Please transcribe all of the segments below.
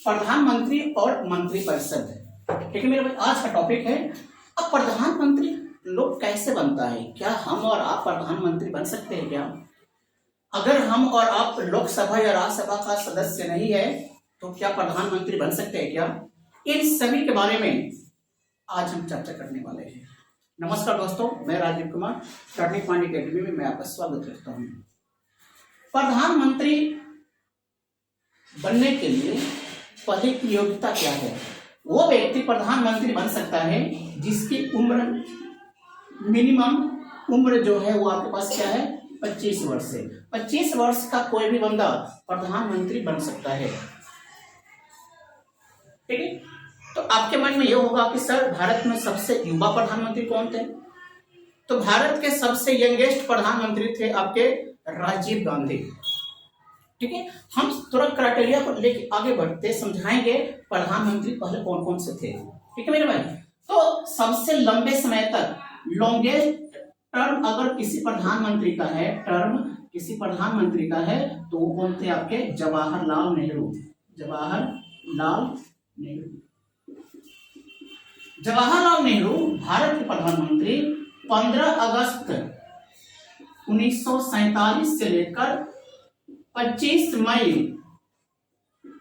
प्रधानमंत्री और मंत्रिपरिषद। ठीक है मेरे भाई, आज का टॉपिक है अब प्रधानमंत्री लोग कैसे बनता है। क्या हम और आप प्रधानमंत्री बन सकते हैं क्या? अगर हम और आप लोकसभा या राज्यसभा का सदस्य नहीं है तो क्या प्रधानमंत्री बन सकते हैं क्या? इन सभी के बारे में आज हम चर्चा करने वाले हैं। नमस्कार दोस्तों, मैं Rajiv Kumar, Turning Point Academy में मैं आपका स्वागत करता हूँ। प्रधानमंत्री बनने के लिए पहले की योग्यता क्या है? वो व्यक्ति प्रधानमंत्री बन सकता है जिसकी उम्र मिनिमम उम्र जो है वो आपके पास क्या है, 25 वर्ष से। 25 वर्ष का कोई भी बंदा प्रधानमंत्री बन सकता है। ठीक है, तो आपके मन में यह होगा कि सर भारत में सबसे युवा प्रधानमंत्री कौन थे? तो भारत के सबसे यंगेस्ट प्रधानमंत्री थे आपके राजीव गांधी। ठीक है, हम थोड़ा क्राइटेरिया को लेके आगे बढ़ते समझाएंगे प्रधानमंत्री पहले कौन कौन से थे। ठीक है मेरे भाई, तो सबसे लंबे समय तक लॉन्गेस्ट टर्म अगर किसी प्रधानमंत्री का है, टर्म किसी प्रधानमंत्री का है तो वो कौन थे आपके? जवाहरलाल नेहरू। जवाहरलाल नेहरू। जवाहरलाल नेहरू भारत के प्रधानमंत्री 15 अगस्त 1947 से लेकर 25 मई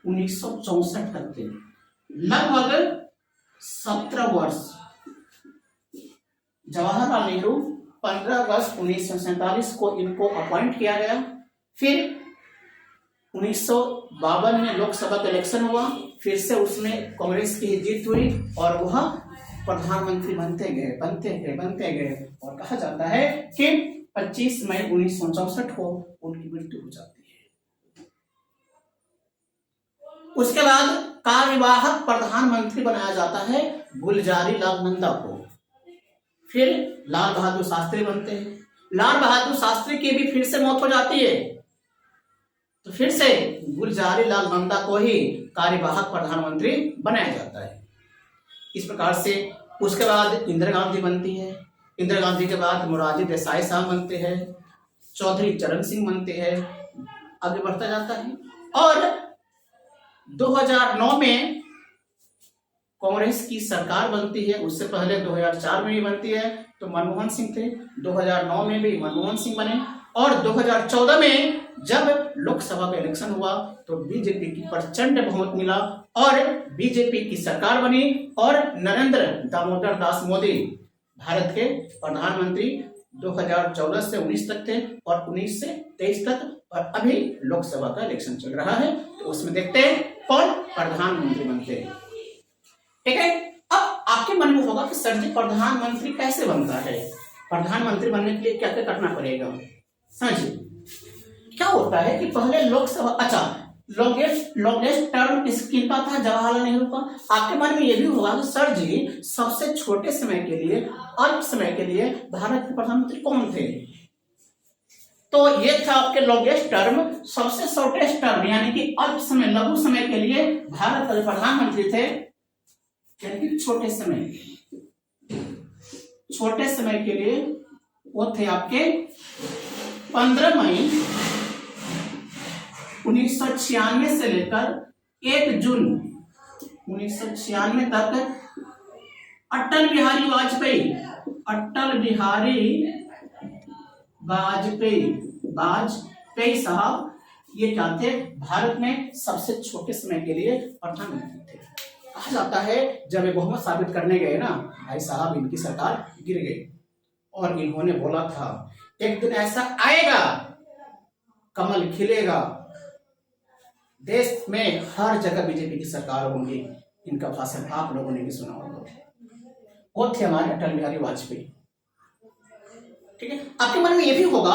1964 तक थे। लगभग 17 वर्ष। जवाहरलाल नेहरू 15 अगस्त 1947 को इनको अपॉइंट किया गया। फिर 1952 में लोकसभा का इलेक्शन हुआ, फिर से उसमें कांग्रेस की जीत हुई और वह प्रधानमंत्री बनते गए और कहा जाता है कि 25 मई 1964 को उनकी मृत्यु हो जाती है। उसके बाद कार्यवाहक प्रधानमंत्री बनाया जाता है गुलजारी लाल नंदा को। फिर लाल बहादुर शास्त्री बनते हैं। लाल बहादुर शास्त्री की भी फिर से मौत हो जाती है, तो फिर से गुलजारी लाल नंदा को ही कार्यवाहक प्रधानमंत्री बनाया जाता है। इस प्रकार से उसके बाद इंदिरा गांधी बनती है। इंदिरा गांधी के बाद मोरारजी देसाई साहब बनते हैं, चौधरी चरण सिंह बनते हैं, आगे बढ़ता जाता है। और 2009 में कांग्रेस की सरकार बनती है। उससे पहले 2004 में भी बनती है तो मनमोहन सिंह थे। 2009 में भी मनमोहन सिंह बने और 2014 में जब लोकसभा का इलेक्शन हुआ तो बीजेपी की प्रचंड बहुमत मिला और बीजेपी की सरकार बनी और नरेंद्र दामोदर दास मोदी भारत के प्रधानमंत्री 2014 से 19 तक थे और 19 से 23 तक, और अभी लोकसभा का इलेक्शन चल रहा है तो उसमें देखते हैं कौन प्रधानमंत्री बनते हैं। ठीक है, अब आपके मन में होगा कि सर जी प्रधानमंत्री कैसे बनता है? प्रधानमंत्री बनने के लिए क्या क्या करना पड़ेगा? समझिए क्या होता है कि पहले लोकसभा लॉन्गेस्ट टर्म किसका था? जवाहरलाल नेहरू का। आपके मन में यह भी होगा कि सर जी सबसे छोटे समय के लिए, अल्प समय के लिए भारत के प्रधानमंत्री कौन थे? तो ये था आपके लॉन्गेस्ट टर्म। सबसे शॉर्टेस्ट टर्म यानी कि अल्प समय, लघु समय के लिए भारत के प्रधानमंत्री थे, यानी कि छोटे समय के लिए वो थे आपके 15 मई 1996 से लेकर 1 जून 1996 तक अटल बिहारी वाजपेयी साहब ये क्या थे? भारत में सबसे छोटे समय के लिए प्रधानमंत्री थे। कहा जाता है जब ये बहुमत साबित करने गए ना भाई साहब, इनकी सरकार गिर गई और इन्होंने बोला था एक दिन ऐसा आएगा, कमल खिलेगा, देश में हर जगह बीजेपी की सरकार होगी। इनका भाषण आप लोगों ने भी सुना होगा। वो थे हमारे अटल बिहारी वाजपेयी। ठीक है, आपके मन में यह भी होगा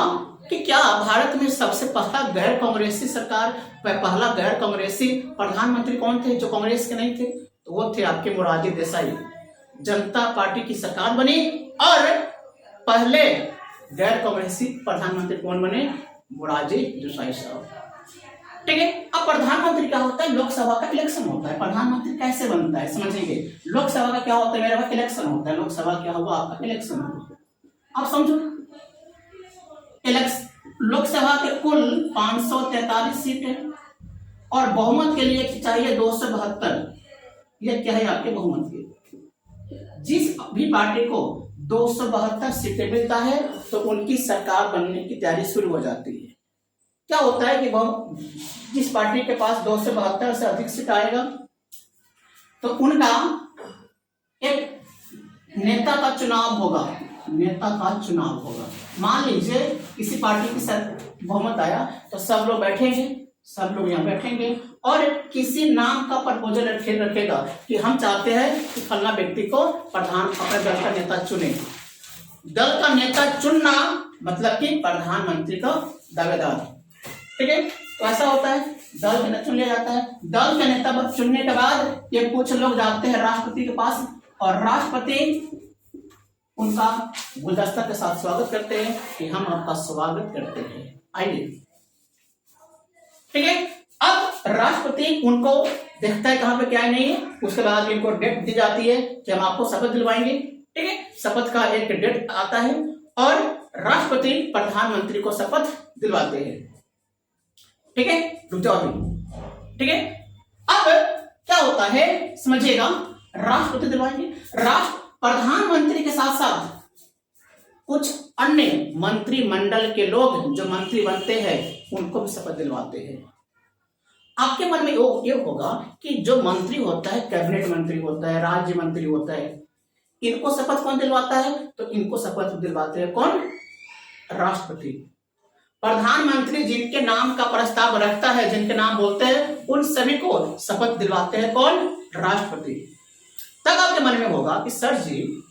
कि क्या भारत में सबसे पहला गैर कांग्रेसी सरकार, पहला गैर कांग्रेसी प्रधानमंत्री कौन थे जो कांग्रेस के नहीं थे? तो वो थे आपके मोरारजी देसाई। जनता पार्टी की सरकार बनी और पहले गैर कांग्रेसी प्रधानमंत्री कौन बने? मोरारजी देसाई साहब। ठीक है, अब प्रधानमंत्री क्या होता है? लोकसभा का इलेक्शन होता है। प्रधानमंत्री कैसे बनता है समझेंगे। लोकसभा का क्या होता है मेरे पास? इलेक्शन होता है। लोकसभा क्या हुआ आपका? इलेक्शन हुआ। अब समझो, लोकसभा के कुल 543 सीट है। और बहुमत के लिए चाहिए 272। यह क्या है आपके बहुमत के? जिस भी पार्टी को 272 सीटें मिलता है तो उनकी सरकार बनने की तैयारी शुरू हो जाती है। क्या होता है कि जिस पार्टी के पास 272 से अधिक सीट आएगा तो उनका एक नेता का चुनाव होगा, नेता का चुनाव होगा। मान लीजिए किसी पार्टी की बहुमत आया तो सब लोग बैठेंगे, सब लोग यहाँ बैठेंगे और किसी नाम का प्रपोजल रखेगा कि हम चाहते हैं कि फलना व्यक्ति को प्रधान अपने दल का नेता चुने। दल का नेता चुनना मतलब कि प्रधानमंत्री का दावेदार, ठीक है। तो ऐसा होता है, दल का नेता चुन लिया जाता है। दल का नेता चुनने के बाद ये कुछ लोग जाते हैं राष्ट्रपति के पास और राष्ट्रपति उनका गुलदस्ता के साथ स्वागत करते हैं कि हम आपका स्वागत करते हैं, आइए, ठीक है। अब राष्ट्रपति उनको देखता है कहां पे क्या नहीं है, उसके बाद इनको डेट दी जाती है कि हम आपको शपथ दिलवाएंगे, ठीक है। शपथ का एक डेट आता है और राष्ट्रपति प्रधानमंत्री को शपथ दिलवाते हैं, ठीक है। रुक जाओ अभी, ठीक है। अब क्या होता है समझिएगा, राष्ट्रपति दिलवाएंगे, प्रधानमंत्री के साथ साथ कुछ अन्य मंत्रिमंडल के लोग जो मंत्री बनते हैं उनको भी शपथ दिलवाते हैं। आपके मन में ये होगा कि जो मंत्री होता है, कैबिनेट मंत्री होता है, राज्य मंत्री होता है, इनको शपथ कौन दिलवाता है? तो इनको शपथ दिलवाते हैं कौन? राष्ट्रपति। प्रधानमंत्री जिनके नाम का प्रस्ताव रखता है, जिनके नाम बोलते हैं, उन सभी को शपथ दिलवाते हैं कौन? राष्ट्रपति। तब आपके मन में होगा कि सर जी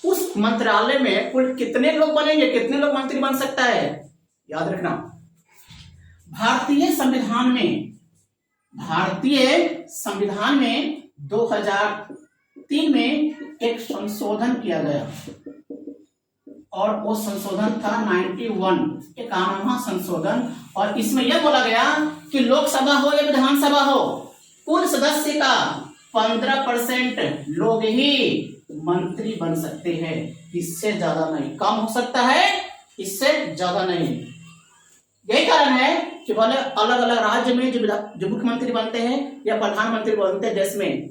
उस मंत्रालय में कुल कितने लोग बनेंगे, कितने लोग मंत्री बन सकता है? याद रखना, भारतीय संविधान में 2003 में एक संशोधन किया गया और वो संशोधन था 91वां संशोधन। और इसमें यह बोला गया कि लोकसभा हो या विधानसभा हो, कुल सदस्य का 15% लोग ही मंत्री बन सकते हैं, इससे ज्यादा नहीं। कम हो सकता है, इससे ज्यादा नहीं। यही कारण है कि बोले अलग अलग राज्य में जो मुख्यमंत्री बनते हैं या प्रधानमंत्री बनते हैं देश में,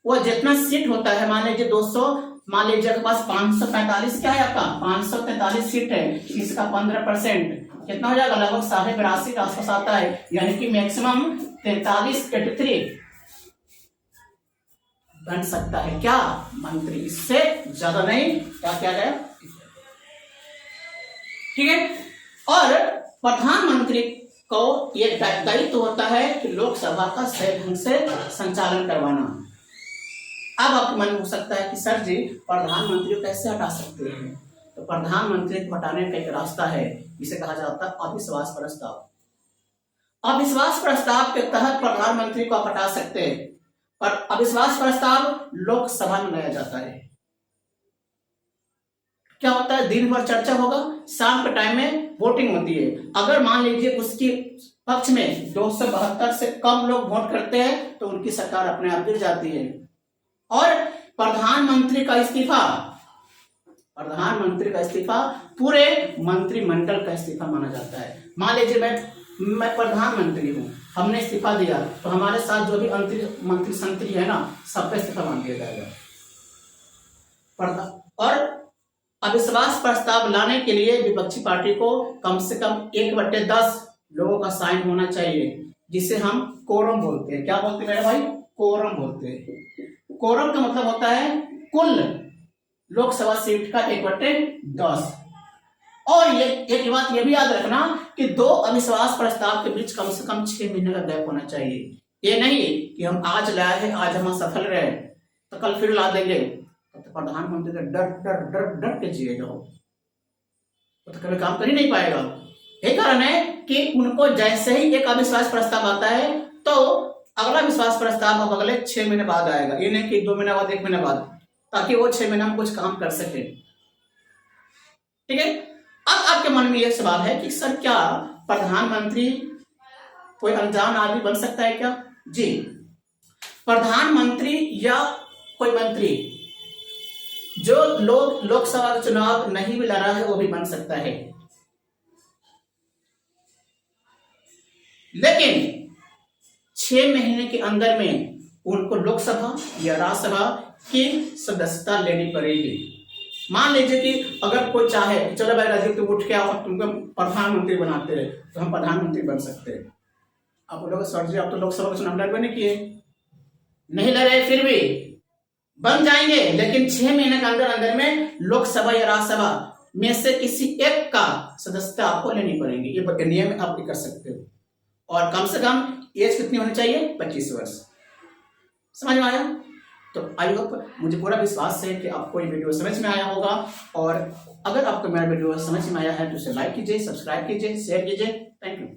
वो जितना सीट होता है, मान लीजिए 200, मान लीजिए आपके पास 545 क्या है आपका 543 सीट है, इसका 15% कितना हो जाएगा? लगभग 82.5 के आसपास आता है, यानी कि मैक्सिमम 43 बन सकता है क्या? मंत्री, इससे ज्यादा नहीं। क्या किया गया? ठीक है। और प्रधानमंत्री को यह दायित्व होता है कि लोकसभा का सही ढंग से संचालन करवाना। अब आपके मन में हो सकता है कि सर जी प्रधानमंत्री को कैसे हटा सकते हैं? तो प्रधानमंत्री को हटाने का एक रास्ता है, इसे कहा जाता है अविश्वास प्रस्ताव। अविश्वास प्रस्ताव के तहत प्रधानमंत्री को आप हटा सकते हैं, पर अविश्वास प्रस्ताव लोकसभा में लाया जाता है। क्या होता है? दिन भर चर्चा होगा, शाम के टाइम में वोटिंग होती है। अगर मान लीजिए उसके पक्ष में 272 से कम लोग वोट करते हैं तो उनकी सरकार अपने आप गिर जाती है और प्रधानमंत्री का इस्तीफा पूरे मंत्रिमंडल का इस्तीफा माना जाता है। मान लीजिए मैं प्रधानमंत्री हूं, हमने इस्तीफा दिया तो हमारे साथ जो भी मंत्री संत्री है ना, सबका इस्तीफा मान दिया जाएगा। और अविश्वास प्रस्ताव लाने के लिए विपक्षी पार्टी को कम से कम 1/10 लोगों का साइन होना चाहिए, जिसे हम कोरम बोलते हैं। क्या बोलते हैं मेरे भाई? कोरम बोलते हैं। कोरम का मतलब होता है कुल लोकसभा सीट का 1/10। और ये एक बात ये भी याद रखना कि 2 अविश्वास प्रस्ताव के बीच कम से कम 6 महीने का गैप होना चाहिए। ये नहीं कि हम आज लाए हैं, आज हम सफल रहे तो कल फिर ला देंगे, तो प्रधानमंत्री का डर के जिए जाओ, तो कभी काम कर ही नहीं पाएगा। यही कारण है कि उनको जैसे ही एक अविश्वास प्रस्ताव आता है तो अगला विश्वास प्रस्ताव अब अगले 6 महीने बाद आएगा। ये नहीं कि 2 महीने बाद, 1 महीने बाद, ताकि वो 6 महीने में कुछ काम कर सके। ठीक है। अब आपके मन में यह सवाल है कि सर क्या प्रधानमंत्री कोई अनजान आदमी बन सकता है क्या? जी, प्रधानमंत्री या कोई मंत्री जो लोकसभा चुनाव नहीं भी लड़ा है वो भी बन सकता है, लेकिन 6 महीने के अंदर में उनको लोकसभा या राज्यसभा की सदस्यता लेनी पड़ेगी। मान लीजिए कि अगर कोई चाहे चलो भाई राजीव तुम उठ के आओ, तुमको प्रधानमंत्री बनाते हैं, तो हम प्रधानमंत्री बन सकते हैं। आप बोलोगे सर जी आप तो लोकसभा का चुनाव लड़बे नहीं किए, नहीं लड़े, फिर भी बन जाएंगे, लेकिन 6 महीने के अंदर अंदर में लोकसभा या राज्यसभा में से किसी एक का सदस्यता आपको लेनी पड़ेगी। ये नियम आप कर सकते हो। और कम से कम एज कितनी होनी चाहिए? 25 वर्ष। समझ में आया? तो आई होप, मुझे पूरा विश्वास है कि आपको ये वीडियो समझ में आया होगा। और अगर आपको मेरा वीडियो समझ में आया है तो उसे लाइक कीजिए, सब्सक्राइब कीजिए, शेयर कीजिए। Thank you.